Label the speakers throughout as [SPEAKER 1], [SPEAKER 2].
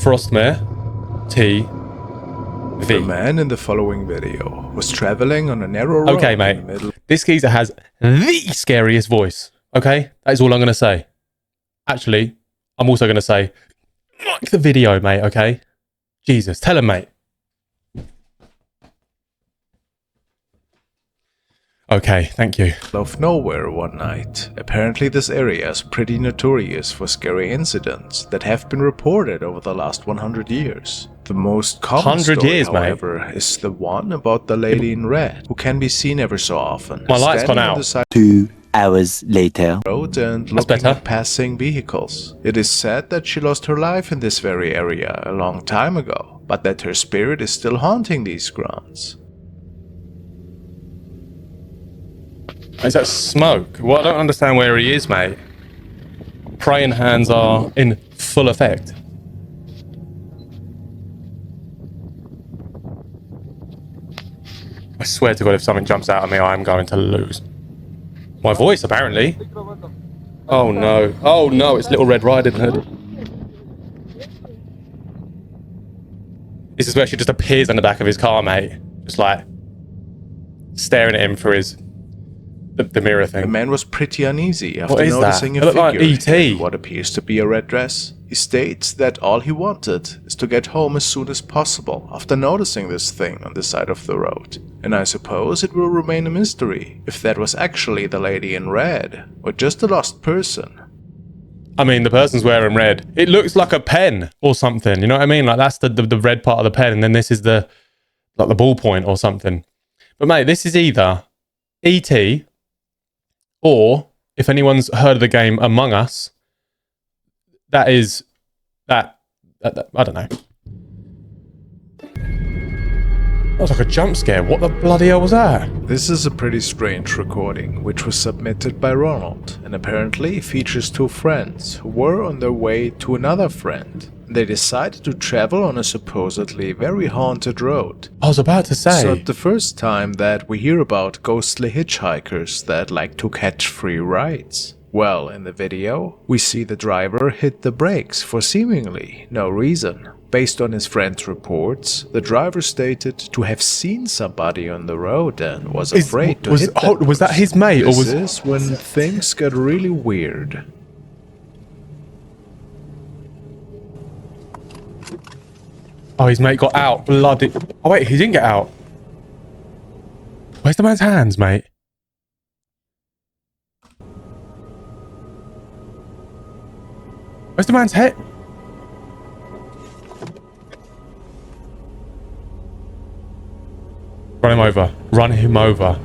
[SPEAKER 1] Frostmare TV.
[SPEAKER 2] The man in the following video was traveling on a narrow road.
[SPEAKER 1] Okay, mate.
[SPEAKER 2] In the middle.
[SPEAKER 1] This geezer has the scariest voice. Okay? That is all I'm going to say. Actually, I'm also going to say, like the video, mate, okay? Jesus, tell him, mate. Okay, thank you.
[SPEAKER 2] Of nowhere one night. Apparently this area is pretty notorious for scary incidents that have been reported over the last 100 years. The most common
[SPEAKER 1] 100
[SPEAKER 2] story,
[SPEAKER 1] years,
[SPEAKER 2] however, is the one about the lady in red, who can be seen ever so often.
[SPEAKER 1] My light's gone out.
[SPEAKER 3] 2 hours later.
[SPEAKER 2] Road and looking at passing vehicles. It is said that she lost her life in this very area a long time ago, but that her spirit is still haunting these grounds.
[SPEAKER 1] Is that smoke? Well, I don't understand where he is, mate. Praying hands are in full effect. I swear to God, if something jumps out at me, I am going to lose my voice, apparently. Oh no. Oh no, it's Little Red Riding Hood. This is where she just appears on the back of his car, mate. Just like staring at him through his the mirror thing.
[SPEAKER 2] The man was pretty uneasy after
[SPEAKER 1] What is
[SPEAKER 2] noticing
[SPEAKER 1] that?
[SPEAKER 2] a
[SPEAKER 1] It looked
[SPEAKER 2] figure
[SPEAKER 1] like E.T.
[SPEAKER 2] in what appears to be a red dress. He states that all he wanted is to get home as soon as possible after noticing this thing on the side of the road. And I suppose it will remain a mystery if that was actually the lady in red or just a lost person.
[SPEAKER 1] I mean, the person's wearing red. It looks like a pen or something. You know what I mean? Like that's the red part of the pen, and then this is the like the ballpoint or something. But mate, this is either E.T. or if anyone's heard of the game Among Us, that is that I don't know. That was like a jump scare. What the bloody hell was that?
[SPEAKER 2] This is a pretty strange recording, which was submitted by Ronald, and apparently features two friends who were on their way to another friend. They decided to travel on a supposedly very haunted road.
[SPEAKER 1] I was about to say.
[SPEAKER 2] So the first time that we hear about ghostly hitchhikers that like to catch free rides. Well, in the video, we see the driver hit the brakes for seemingly no reason. Based on his friend's reports, the driver stated to have seen somebody on the road and was afraid to hit that
[SPEAKER 1] was that his mate, or was
[SPEAKER 2] this is when things got really weird.
[SPEAKER 1] Oh, his mate got out. Bloody. Oh wait, he didn't get out. Where's the man's hands, mate? Where's the man's head? Run him over. Run him over.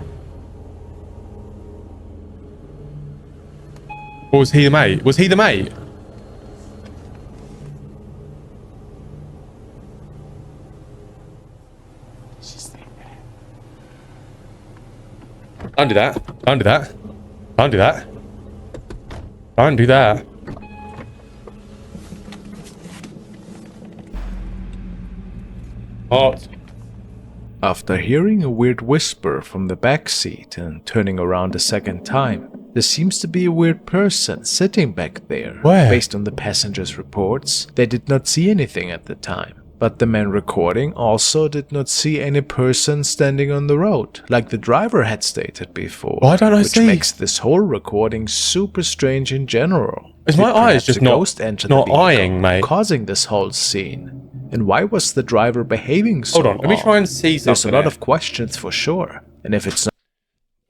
[SPEAKER 1] Or was he the mate? Was he the mate? Don't do that. Don't do that. Don't do that. Don't do that. What?
[SPEAKER 2] After hearing a weird whisper from the back seat and turning around a second time, there seems to be a weird person sitting back there.
[SPEAKER 1] Where?
[SPEAKER 2] Based on the passengers' reports, they did not see anything at the time. But the man recording also did not see any person standing on the road, like the driver had stated before.
[SPEAKER 1] Why don't I
[SPEAKER 2] which
[SPEAKER 1] see?
[SPEAKER 2] makes this whole recording super strange in general.
[SPEAKER 1] Is
[SPEAKER 2] Did
[SPEAKER 1] my eyes
[SPEAKER 2] perhaps
[SPEAKER 1] just
[SPEAKER 2] a ghost enter the
[SPEAKER 1] not
[SPEAKER 2] vehicle,
[SPEAKER 1] eyeing, mate?
[SPEAKER 2] causing this whole scene? And why was the driver behaving so
[SPEAKER 1] Hold on, let me
[SPEAKER 2] odd?
[SPEAKER 1] try and see something.
[SPEAKER 2] There's a lot
[SPEAKER 1] here.
[SPEAKER 2] of questions for sure. And if it's not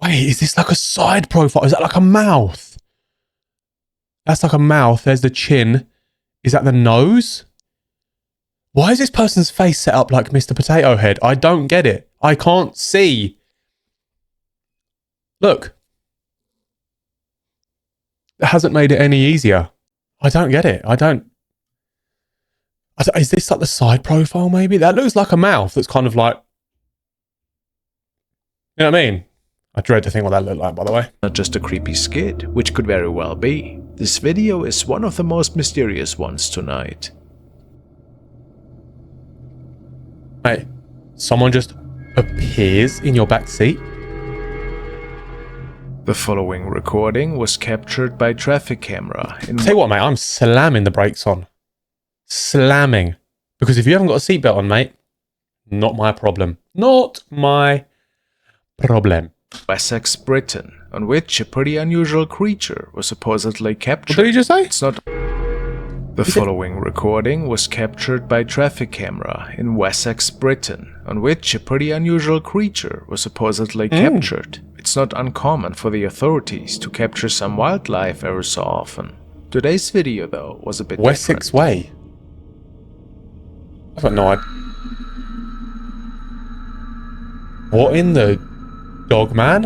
[SPEAKER 1] Wait, is this like a side profile? Is that like a mouth? That's like a mouth. There's the chin. Is that the nose? Why is this person's face set up like Mr. Potato Head? I don't get it. I can't see. Look. It hasn't made it any easier. I don't get it. I don't. Is this like the side profile maybe? That looks like a mouth that's kind of like... You know what I mean? I dread to think what that looked like, by the way.
[SPEAKER 2] not just a creepy skid, which could very well be. This video is one of the most mysterious ones tonight.
[SPEAKER 1] Mate, someone just appears in your back seat?
[SPEAKER 2] The following recording was captured by traffic camera in
[SPEAKER 1] Tell you what, mate, I'm slamming the brakes on. slamming. Because if you haven't got a seatbelt on, mate, not my problem. Not my problem.
[SPEAKER 2] Wessex, Britain, on which a pretty unusual creature was supposedly captured.
[SPEAKER 1] What did he just say?
[SPEAKER 2] It's not. The following recording was captured by traffic camera in Wessex, Britain, on which a pretty unusual creature was supposedly captured. It's not uncommon for the authorities to capture some wildlife every so often. Today's video, though, was a bit
[SPEAKER 1] Wessex
[SPEAKER 2] different.
[SPEAKER 1] Way. I've got no idea. What in the dog, man?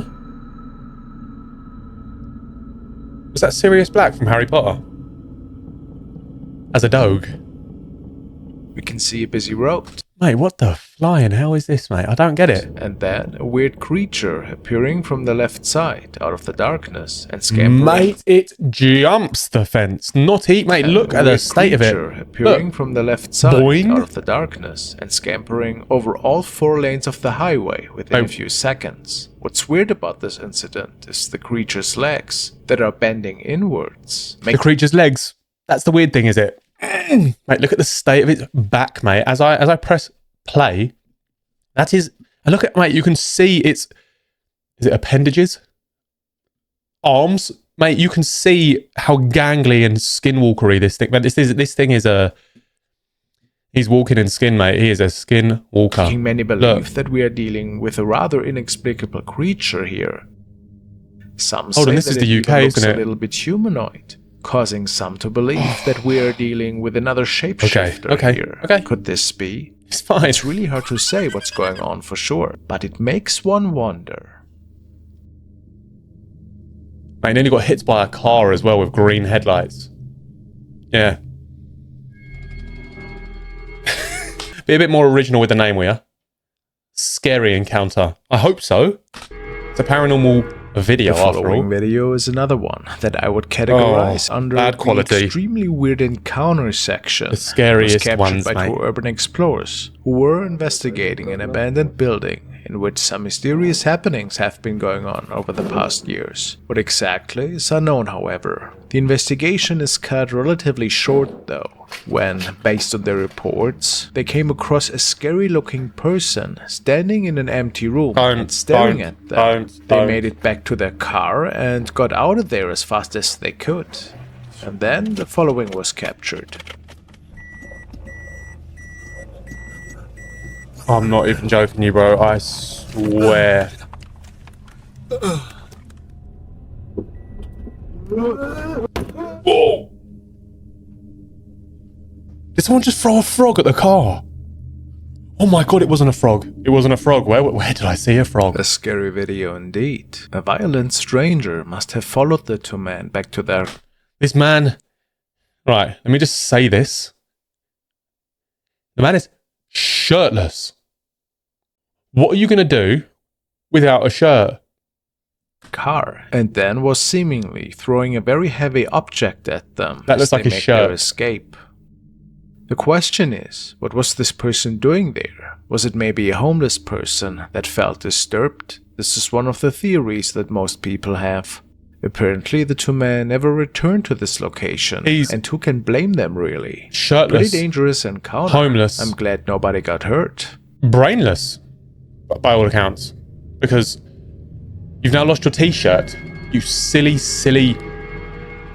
[SPEAKER 1] Was that Sirius Black from Harry Potter? As a dog?
[SPEAKER 2] We can see a busy road.
[SPEAKER 1] Mate, what the flying hell is this, mate? I don't get it.
[SPEAKER 2] And then a weird creature appearing from the left side out of the darkness and scampering.
[SPEAKER 1] Mate, it jumps the fence. Not eat, mate. Look at the state of it.
[SPEAKER 2] Appearing
[SPEAKER 1] Look.
[SPEAKER 2] from the left side
[SPEAKER 1] Boing.
[SPEAKER 2] out of the darkness and scampering over all 4 lanes of the highway within a few seconds. What's weird about this incident is the creature's legs that are bending inwards.
[SPEAKER 1] The creature's legs. That's the weird thing, is it? Mate, look at the state of its back, mate. As I press play, that is, and look at, mate, you can see its, is it appendages? Arms? Mate, you can see how gangly and skinwalkery this thing, but this thing is a, he's walking in skin, mate. He is a skin walker.
[SPEAKER 2] Making many believe that we are dealing with a rather inexplicable creature here. Some say
[SPEAKER 1] this
[SPEAKER 2] that
[SPEAKER 1] is the
[SPEAKER 2] it
[SPEAKER 1] UK,
[SPEAKER 2] looks
[SPEAKER 1] isn't
[SPEAKER 2] a
[SPEAKER 1] it?
[SPEAKER 2] little bit humanoid, causing some to believe that we are dealing with another shapeshifter here.
[SPEAKER 1] Okay.
[SPEAKER 2] Could this be?
[SPEAKER 1] It's fine.
[SPEAKER 2] It's really hard to say what's going on for sure, but it makes one wonder.
[SPEAKER 1] Mate, nearly got hit by a car as well with green headlights. Yeah. Be a bit more original with the name, will ya? Scary encounter. I hope so. It's a paranormal video,
[SPEAKER 2] The
[SPEAKER 1] after all.
[SPEAKER 2] following video is another one that I would categorize under
[SPEAKER 1] bad quality.
[SPEAKER 2] the extremely weird encounter section.
[SPEAKER 1] The scariest
[SPEAKER 2] It was captured
[SPEAKER 1] ones,
[SPEAKER 2] by
[SPEAKER 1] mate.
[SPEAKER 2] 2 urban explorers who were investigating an abandoned building in which some mysterious happenings have been going on over the past years. What exactly is unknown, however. The investigation is cut relatively short, though, when, based on their reports, they came across a scary-looking person standing in an empty room and staring at them. They made it back to their car and got out of there as fast as they could. And then the following was captured.
[SPEAKER 1] I'm not even joking you, bro. I swear. Whoa! Did someone just throw a frog at the car? Oh my god, it wasn't a frog. It wasn't a frog. Where did I see a frog?
[SPEAKER 2] A scary video indeed. A violent stranger must have followed the 2 men back to their...
[SPEAKER 1] This man... Right, let me just say this. The man is shirtless. What are you going to do without a shirt?
[SPEAKER 2] car, and then was seemingly throwing a very heavy object at them
[SPEAKER 1] That
[SPEAKER 2] as
[SPEAKER 1] looks like
[SPEAKER 2] they
[SPEAKER 1] a
[SPEAKER 2] make
[SPEAKER 1] shirt.
[SPEAKER 2] their escape. The question is, what was this person doing there? Was it maybe a homeless person that felt disturbed? This is one of the theories that most people have. Apparently, the 2 men never returned to this location, and who can blame them, really?
[SPEAKER 1] Shirtless.
[SPEAKER 2] Pretty dangerous encounter.
[SPEAKER 1] Homeless.
[SPEAKER 2] I'm glad nobody got hurt.
[SPEAKER 1] Brainless, by all accounts. Because you've now lost your t-shirt, you silly, silly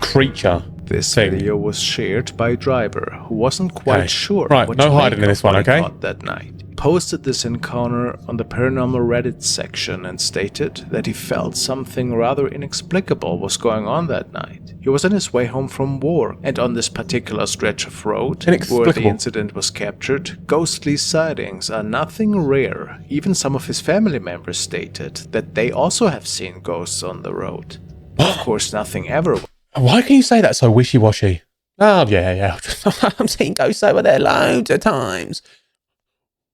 [SPEAKER 1] creature.
[SPEAKER 2] This
[SPEAKER 1] thing.
[SPEAKER 2] video was shared by a driver who wasn't quite sure
[SPEAKER 1] Right,
[SPEAKER 2] what
[SPEAKER 1] no
[SPEAKER 2] to
[SPEAKER 1] hiding
[SPEAKER 2] make
[SPEAKER 1] in
[SPEAKER 2] of
[SPEAKER 1] this one,
[SPEAKER 2] what he
[SPEAKER 1] okay?
[SPEAKER 2] thought that night. Posted this encounter on the Paranormal Reddit section and stated that he felt something rather inexplicable was going on that night. He was on his way home from work, and on this particular stretch of road where the
[SPEAKER 1] Inexplicable.
[SPEAKER 2] incident was captured, ghostly sightings are nothing rare. Even some of his family members stated that they also have seen ghosts on the road. Of course, nothing ever.
[SPEAKER 1] Why can you say that so wishy-washy? Oh, yeah. I've seen ghosts over there loads of times.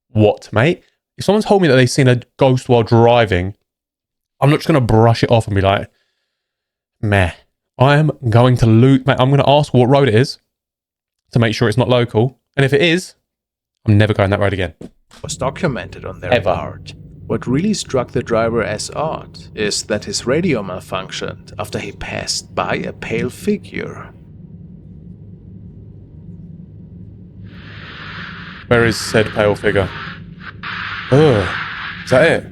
[SPEAKER 1] What, mate? If someone's told me that they've seen a ghost while driving, I'm not just going to brush it off and be like, meh. I am going to lose... Mate, I'm going to ask what road it is to make sure it's not local. And if it is, I'm never going that road again.
[SPEAKER 2] Was documented on their
[SPEAKER 1] Ever.
[SPEAKER 2] part. What really struck the driver as odd is that his radio malfunctioned after he passed by a pale figure.
[SPEAKER 1] Where is said pale figure? Oh, is that it?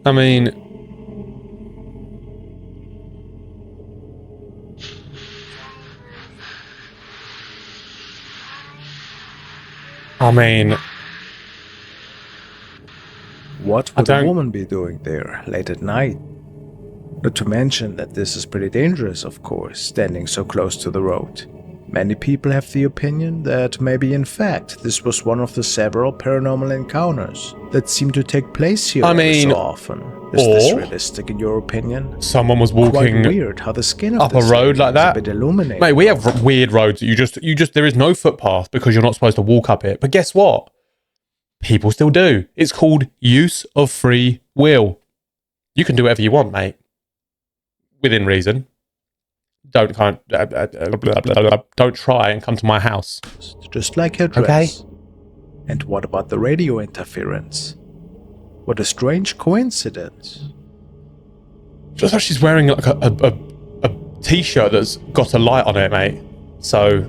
[SPEAKER 1] I mean,
[SPEAKER 2] What would a woman be doing there late at night? Not to mention that this is pretty dangerous, of course, standing so close to the road. Many people have the opinion that maybe in fact this was one of the several paranormal encounters that seem to take place here every so often. Is this realistic in your opinion?
[SPEAKER 1] Someone was walking
[SPEAKER 2] Quite weird how the skin of
[SPEAKER 1] up a road like that.
[SPEAKER 2] A bit illuminated.
[SPEAKER 1] Mate, we have weird roads that you just there is no footpath because you're not supposed to walk up it. But guess what? People still do. It's called use of free will. You can do whatever you want, mate. Within reason. Don't try and come to my house.
[SPEAKER 2] Just like her dress. Okay. And what about the radio interference? What a strange coincidence.
[SPEAKER 1] Just like she's wearing like a t-shirt that's got a light on it, mate. So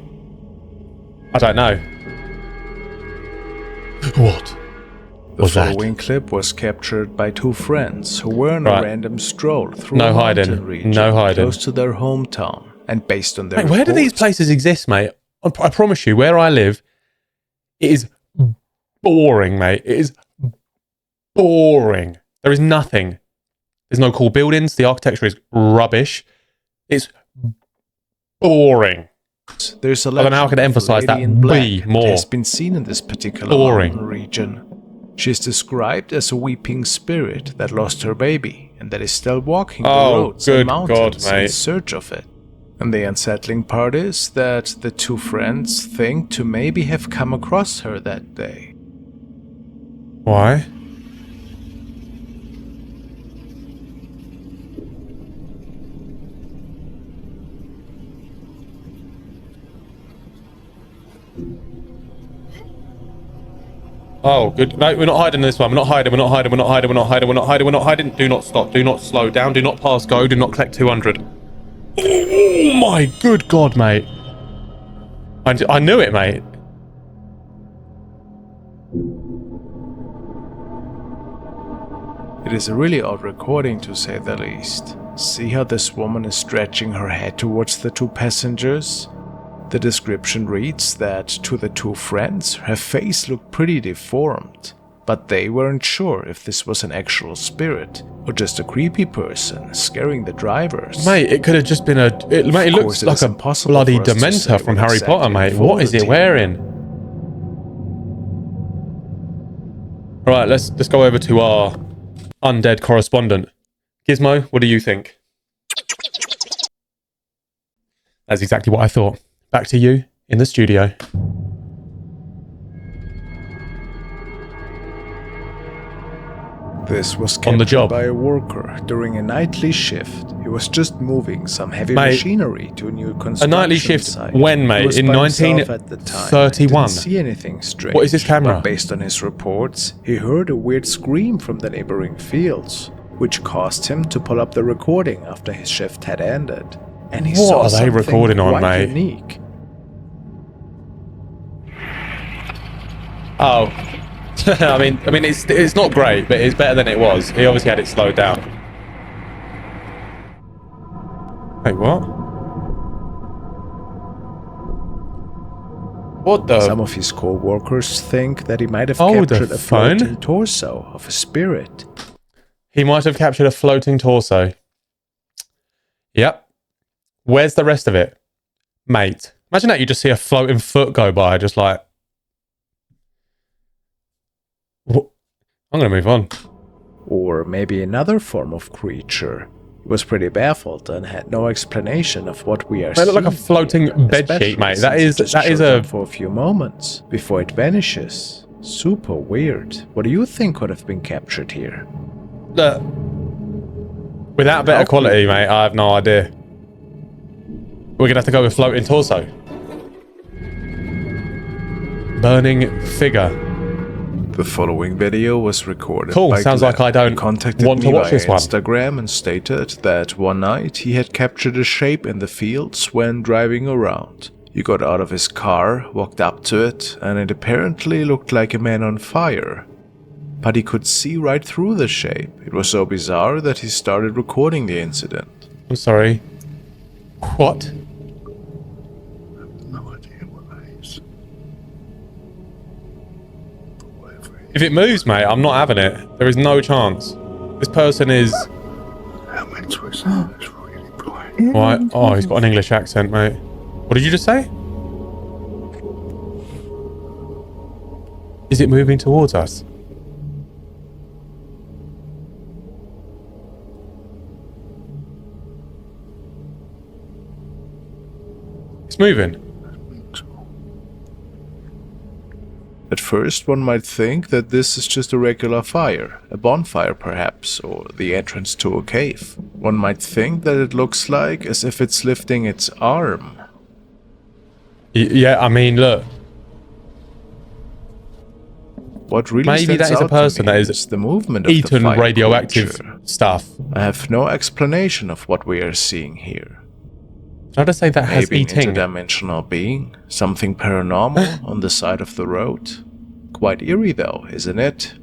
[SPEAKER 1] I don't know. What?
[SPEAKER 2] The following clip was captured by two friends who were on a random stroll through a mountain region close to their hometown, and based on their reports,
[SPEAKER 1] where do these places exist, mate? I promise you, where I live, it is boring, mate. It is boring. There is nothing. There's no cool buildings. The architecture is rubbish. It's boring.
[SPEAKER 2] There's a
[SPEAKER 1] I don't know how I can emphasize that B more.
[SPEAKER 2] Has been seen in this particular mountain region. She is described as a weeping spirit that lost her baby and that is still walking the roads and mountains in search of it. And the unsettling part is that the two friends think to maybe have come across her that day.
[SPEAKER 1] Why? Oh, good. No, we're not hiding this one. We're not hiding. We're not hiding. We're not hiding. We're not hiding. We're not hiding. We're not hiding. Do not stop. Do not slow down. Do not pass go. Do not collect 200. Oh my good God, mate. I knew it, mate.
[SPEAKER 2] It is a really odd recording, to say the least. See how this woman is stretching her head towards the two passengers? The description reads that to the two friends, her face looked pretty deformed, but they weren't sure if this was an actual spirit or just a creepy person scaring the drivers.
[SPEAKER 1] Mate, it could have just been it looks like a bloody Dementor from Harry Potter, mate. What is it wearing? Right, let's go over to our undead correspondent. Gizmo, what do you think? That's exactly what I thought. Back to you in the studio.
[SPEAKER 2] This was captured by a worker during a nightly shift. He was just moving some heavy machinery to a new construction
[SPEAKER 1] site. A nightly shift
[SPEAKER 2] site.
[SPEAKER 1] when, mate? In 1931?
[SPEAKER 2] Didn't see anything strange.
[SPEAKER 1] What is this camera?
[SPEAKER 2] But based on his reports, he heard a weird scream from the neighboring fields, which caused him to pull up the recording after his shift had ended. And he saw something
[SPEAKER 1] recording on, mate?
[SPEAKER 2] Unique.
[SPEAKER 1] Oh, I mean, it's not great, but it's better than it was. He obviously had it slowed down. Wait, what? What the?
[SPEAKER 2] Some of his co-workers think that he might have captured a floating torso of a spirit.
[SPEAKER 1] He might have captured a floating torso. Yep. Where's the rest of it? Mate, imagine that you just see a floating foot go by, just like... I'm going to move on.
[SPEAKER 2] Or maybe another form of creature. He was pretty baffled and had no explanation of what we are seeing.
[SPEAKER 1] They look like a floating bedsheet, mate. That is
[SPEAKER 2] for a few moments before it vanishes. Super weird. What do you think could have been captured here?
[SPEAKER 1] Without better quality, mate, I have no idea. We're going to have to go with floating torso. Burning figure.
[SPEAKER 2] The following video was recorded
[SPEAKER 1] Cool,
[SPEAKER 2] by
[SPEAKER 1] sounds
[SPEAKER 2] Glenn.
[SPEAKER 1] like I don't
[SPEAKER 2] He contacted
[SPEAKER 1] want to
[SPEAKER 2] me
[SPEAKER 1] watch
[SPEAKER 2] via
[SPEAKER 1] this one.
[SPEAKER 2] Instagram and stated that one night he had captured a shape in the fields when driving around. He got out of his car, walked up to it, and it apparently looked like a man on fire. But he could see right through the shape. It was so bizarre that he started recording the incident.
[SPEAKER 1] I'm sorry. What?
[SPEAKER 4] No idea what that is. Whatever it
[SPEAKER 1] If it moves, mate, I'm not having it. There is no chance. This person is...
[SPEAKER 4] is, how mental is that? It's really bright.
[SPEAKER 1] Right. Oh, he's got an English accent, mate. What did you just say? Is it moving towards us? It's moving.
[SPEAKER 2] At first, one might think that this is just a regular fire, a bonfire perhaps, or the entrance to a cave. One might think that it looks like as if it's lifting its arm.
[SPEAKER 1] Yeah, I mean, look.
[SPEAKER 2] What really
[SPEAKER 1] Maybe
[SPEAKER 2] stands
[SPEAKER 1] that is a
[SPEAKER 2] out to
[SPEAKER 1] person
[SPEAKER 2] me
[SPEAKER 1] that is
[SPEAKER 2] the movement of the
[SPEAKER 1] Eaten
[SPEAKER 2] fire
[SPEAKER 1] radioactive
[SPEAKER 2] creature.
[SPEAKER 1] stuff.
[SPEAKER 2] I have no explanation of what we are seeing here.
[SPEAKER 1] I'd just say that has
[SPEAKER 2] Maybe an
[SPEAKER 1] eating.
[SPEAKER 2] interdimensional being, something paranormal on the side of the road. Quite eerie though, isn't it?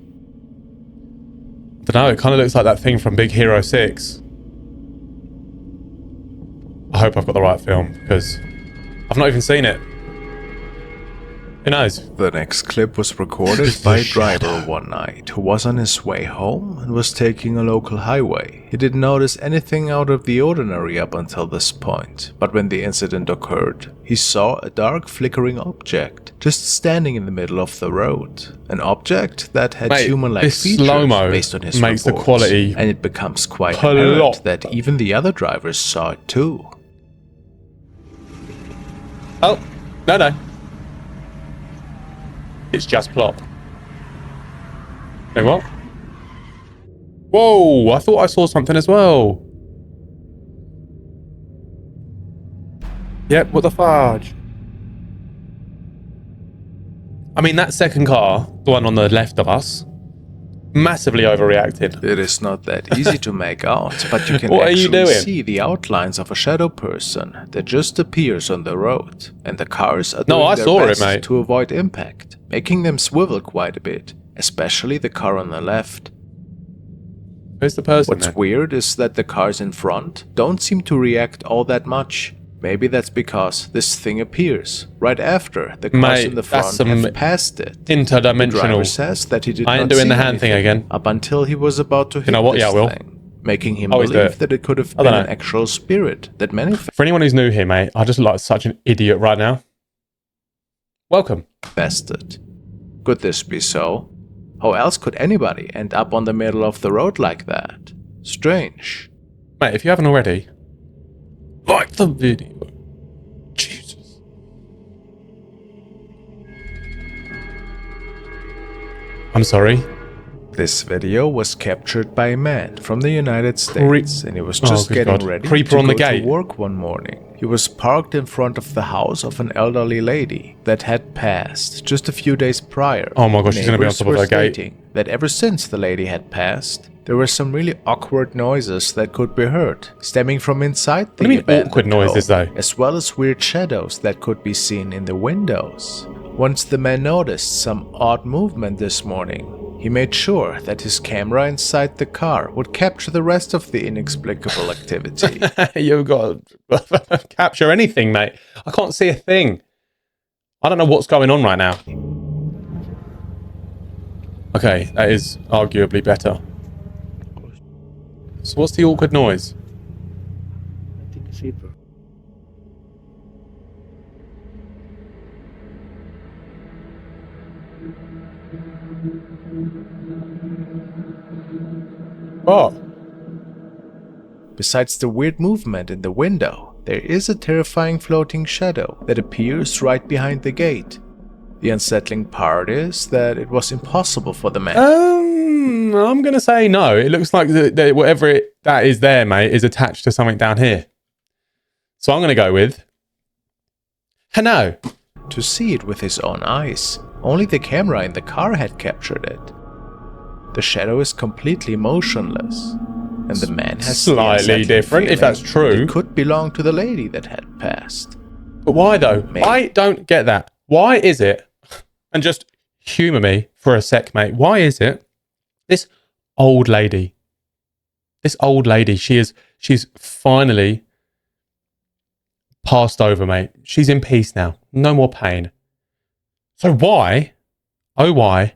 [SPEAKER 1] I don't know, it kind of looks like that thing from Big Hero 6. I hope I've got the right film, because I've not even seen it. Who knows?
[SPEAKER 2] The next clip was recorded by a driver one night who was on his way home and was taking a local highway. He didn't notice anything out of the ordinary up until this point, but when the incident occurred, he saw a dark flickering object just standing in the middle of the road. An object that had
[SPEAKER 1] Mate,
[SPEAKER 2] human-like
[SPEAKER 1] this
[SPEAKER 2] features
[SPEAKER 1] slow-mo
[SPEAKER 2] based on his
[SPEAKER 1] makes the
[SPEAKER 2] reports,
[SPEAKER 1] quality
[SPEAKER 2] and it becomes quite
[SPEAKER 1] plop.
[SPEAKER 2] apparent that even the other drivers saw it too.
[SPEAKER 1] Oh, no. It's just plop. Wait, what? Whoa, I thought I saw something as well. Yep, what the fudge? I mean, that second car, the one on the left of us, massively overreacted.
[SPEAKER 2] It is not that easy to make out, but you can
[SPEAKER 1] What are you
[SPEAKER 2] actually
[SPEAKER 1] doing?
[SPEAKER 2] see the outlines of a shadow person that just appears on the road, and the cars are
[SPEAKER 1] No,
[SPEAKER 2] doing
[SPEAKER 1] I
[SPEAKER 2] their
[SPEAKER 1] saw it,
[SPEAKER 2] best
[SPEAKER 1] mate.
[SPEAKER 2] to avoid impact, making them swivel quite a bit, especially the car on the left.
[SPEAKER 1] Who's the person
[SPEAKER 2] What's
[SPEAKER 1] there?
[SPEAKER 2] weird is that the cars in front don't seem to react all that much. Maybe that's because this thing appears right after the cars
[SPEAKER 1] Mate,
[SPEAKER 2] in the
[SPEAKER 1] that's
[SPEAKER 2] front
[SPEAKER 1] some
[SPEAKER 2] have passed it. The driver
[SPEAKER 1] Interdimensional.
[SPEAKER 2] says that he did
[SPEAKER 1] I ain't
[SPEAKER 2] not
[SPEAKER 1] doing
[SPEAKER 2] see
[SPEAKER 1] the hand thing
[SPEAKER 2] anything
[SPEAKER 1] again.
[SPEAKER 2] up until he was about to hit
[SPEAKER 1] know what?
[SPEAKER 2] this
[SPEAKER 1] Yeah, I will.
[SPEAKER 2] thing, making him
[SPEAKER 1] Always do
[SPEAKER 2] believe
[SPEAKER 1] it.
[SPEAKER 2] that it could have
[SPEAKER 1] I
[SPEAKER 2] been
[SPEAKER 1] don't
[SPEAKER 2] an
[SPEAKER 1] know.
[SPEAKER 2] actual spirit that
[SPEAKER 1] For anyone who's new here, mate, I just look like such an idiot right now. Welcome.
[SPEAKER 2] manifested. Could this be so? How else could anybody end up on the middle of the road like that? Strange.
[SPEAKER 1] Mate, if you haven't already, like the video. Jesus. I'm sorry.
[SPEAKER 2] This video was captured by a man from the United States, and he was
[SPEAKER 1] Oh,
[SPEAKER 2] just
[SPEAKER 1] good
[SPEAKER 2] getting
[SPEAKER 1] God.
[SPEAKER 2] ready
[SPEAKER 1] Creeper
[SPEAKER 2] to
[SPEAKER 1] on the
[SPEAKER 2] go
[SPEAKER 1] gate.
[SPEAKER 2] to work one morning. He was parked in front of the house of an elderly lady that had passed just a few days prior.
[SPEAKER 1] Oh my gosh, she's gonna be on
[SPEAKER 2] Neighbors
[SPEAKER 1] top of
[SPEAKER 2] were
[SPEAKER 1] her gate.
[SPEAKER 2] stating that ever since the lady had passed, there were some really awkward noises that could be heard, stemming from inside the
[SPEAKER 1] do you mean
[SPEAKER 2] abandoned
[SPEAKER 1] awkward noises,
[SPEAKER 2] home,
[SPEAKER 1] though?
[SPEAKER 2] as well as weird shadows that could be seen in the windows. Once the man noticed some odd movement this morning, he made sure that his camera inside the car would capture the rest of the inexplicable activity.
[SPEAKER 1] You've got to capture anything, mate. I can't see a thing. I don't know what's going on right now. Okay, that is arguably better. So what's the awkward noise?
[SPEAKER 4] I think it's either.
[SPEAKER 1] Oh,
[SPEAKER 2] Besides the weird movement in the window, there is a terrifying floating shadow that appears right behind the gate. The unsettling part is that it was impossible for the man
[SPEAKER 1] I'm gonna say no. It looks like whatever that is there, mate, is attached to something down here. So I'm gonna go with no.
[SPEAKER 2] to see it with his own eyes. Only the camera in the car had captured it. The shadow is completely motionless, and the man has the
[SPEAKER 1] Slightly
[SPEAKER 2] unsettling
[SPEAKER 1] different, if that's
[SPEAKER 2] feeling
[SPEAKER 1] true.
[SPEAKER 2] It could belong to the lady that had passed.
[SPEAKER 1] But why though?
[SPEAKER 2] Maybe.
[SPEAKER 1] I don't get that. Why is it, and just humour me for a sec, mate, why is it this old lady, she's finally passed over, mate. She's in peace now. No more pain. So why, oh why,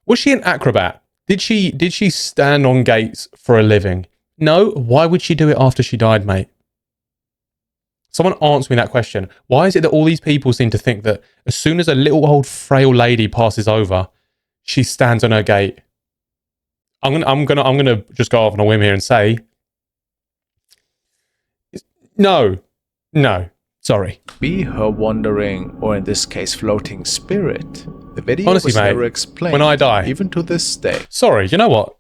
[SPEAKER 1] was she an acrobat? Did she stand on gates for a living? No. Why would she do it after she died, mate? Someone answer me that question. Why is it that all these people seem to think that as soon as a little old frail lady passes over, she stands on her gate? I'm gonna just go off on a whim here and say, no, sorry.
[SPEAKER 2] Be her wandering, or in this case, floating spirit. The video
[SPEAKER 1] Honestly,
[SPEAKER 2] was
[SPEAKER 1] mate,
[SPEAKER 2] never explained.
[SPEAKER 1] when I die,
[SPEAKER 2] even to this day.
[SPEAKER 1] Sorry, you know what?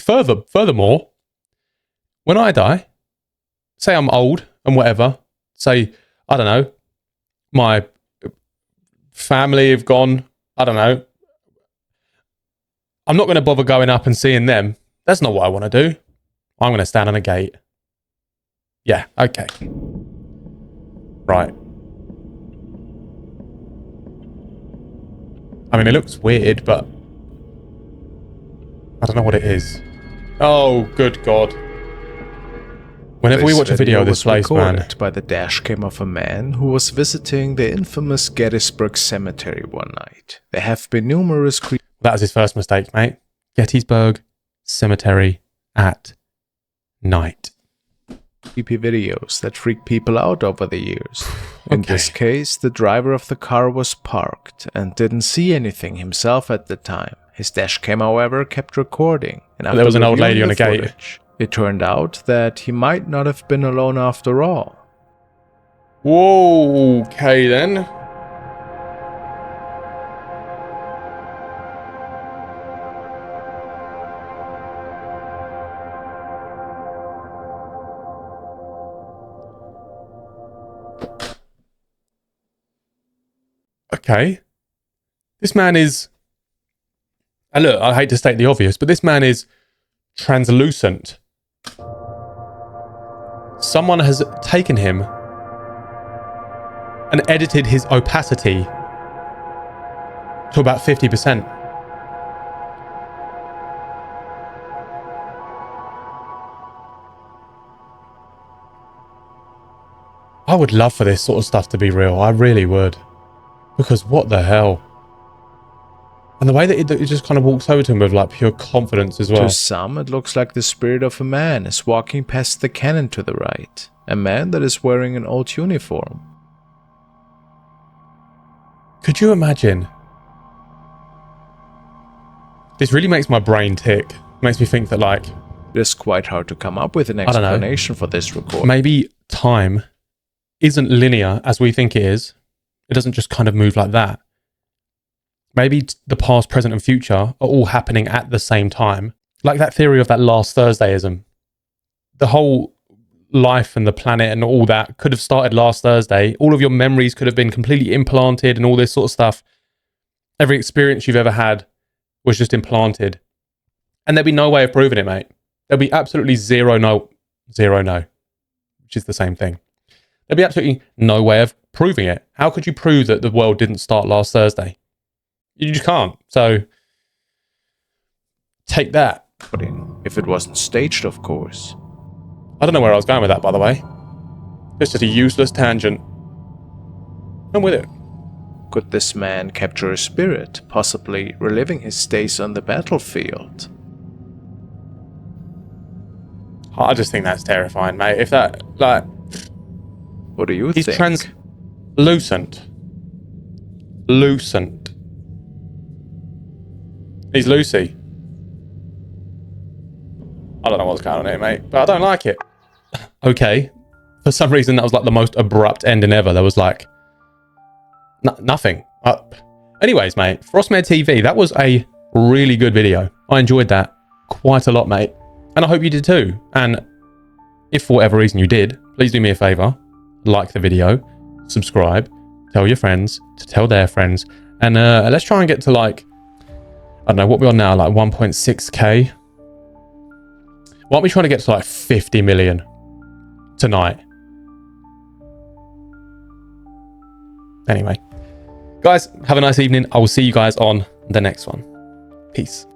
[SPEAKER 1] Furthermore, when I die, say I'm old and whatever, say, I don't know, my family have gone, I don't know, I'm not going to bother going up and seeing them. That's not what I want to do. I'm going to stand on a gate. Yeah, okay. Right. I mean, it looks weird, but I don't know what it is. Oh, good God. Whenever we watch a video of this place, man.
[SPEAKER 2] Recorded by the dash cam of a man who was visiting the infamous Gettysburg Cemetery one night. There have been numerous
[SPEAKER 1] That was his first mistake, mate. Gettysburg Cemetery at night.
[SPEAKER 2] creepy videos that freak people out over the years. In this case, the driver of the car was parked and didn't see anything himself at the time. His dash cam, however, kept recording. And after
[SPEAKER 1] there was an old lady
[SPEAKER 2] reviewing
[SPEAKER 1] on a
[SPEAKER 2] the
[SPEAKER 1] gate.
[SPEAKER 2] footage, it turned out that he might not have been alone after all.
[SPEAKER 1] Whoa, okay then. Okay. This man is... And look, I hate to state the obvious, but this man is translucent. Someone has taken him and edited his opacity to about 50%. I would love for this sort of stuff to be real. I really would. Because what the hell? And the way that it just kind of walks over to him with like pure confidence as well.
[SPEAKER 2] To some, it looks like the spirit of a man is walking past the cannon to the right. A man that is wearing an old uniform.
[SPEAKER 1] Could you imagine? This really makes my brain tick. Makes me think that like...
[SPEAKER 2] It is quite hard to come up with an explanation for this recording.
[SPEAKER 1] Maybe time isn't linear as we think it is. It doesn't just kind of move like that. Maybe the past, present, and future are all happening at the same time. Like that theory of that last Thursdayism. The whole life and the planet and all that could have started last Thursday. All of your memories could have been completely implanted and all this sort of stuff. Every experience you've ever had was just implanted. And there'd be no way of proving it, mate. There'd be absolutely zero no, which is the same thing. There'd be absolutely no way of proving it. How could you prove that the world didn't start last Thursday? You just can't. So, take that.
[SPEAKER 2] If it wasn't staged, of course.
[SPEAKER 1] I don't know where I was going with that, by the way. It's just a useless tangent. I'm with it.
[SPEAKER 2] Could this man capture a spirit, possibly reliving his days on the battlefield?
[SPEAKER 1] I just think that's terrifying, mate. If that, like...
[SPEAKER 2] What do you
[SPEAKER 1] He's
[SPEAKER 2] think?
[SPEAKER 1] translucent. Lucent. He's Lucy. I don't know what's going on here, mate, but I don't like it. Okay. For some reason, that was like the most abrupt ending ever. There was like... nothing. Anyways, mate, Frostmare TV, that was a really good video. I enjoyed that quite a lot, mate. And I hope you did too. And if for whatever reason you did, please do me a favour. Like the video, subscribe, tell your friends to tell their friends. And let's try and get to like, I don't know what we're on now, like 1.6k. Why aren't we trying to get to like 50 million tonight? Anyway, guys, have a nice evening. I will see you guys on the next one. Peace.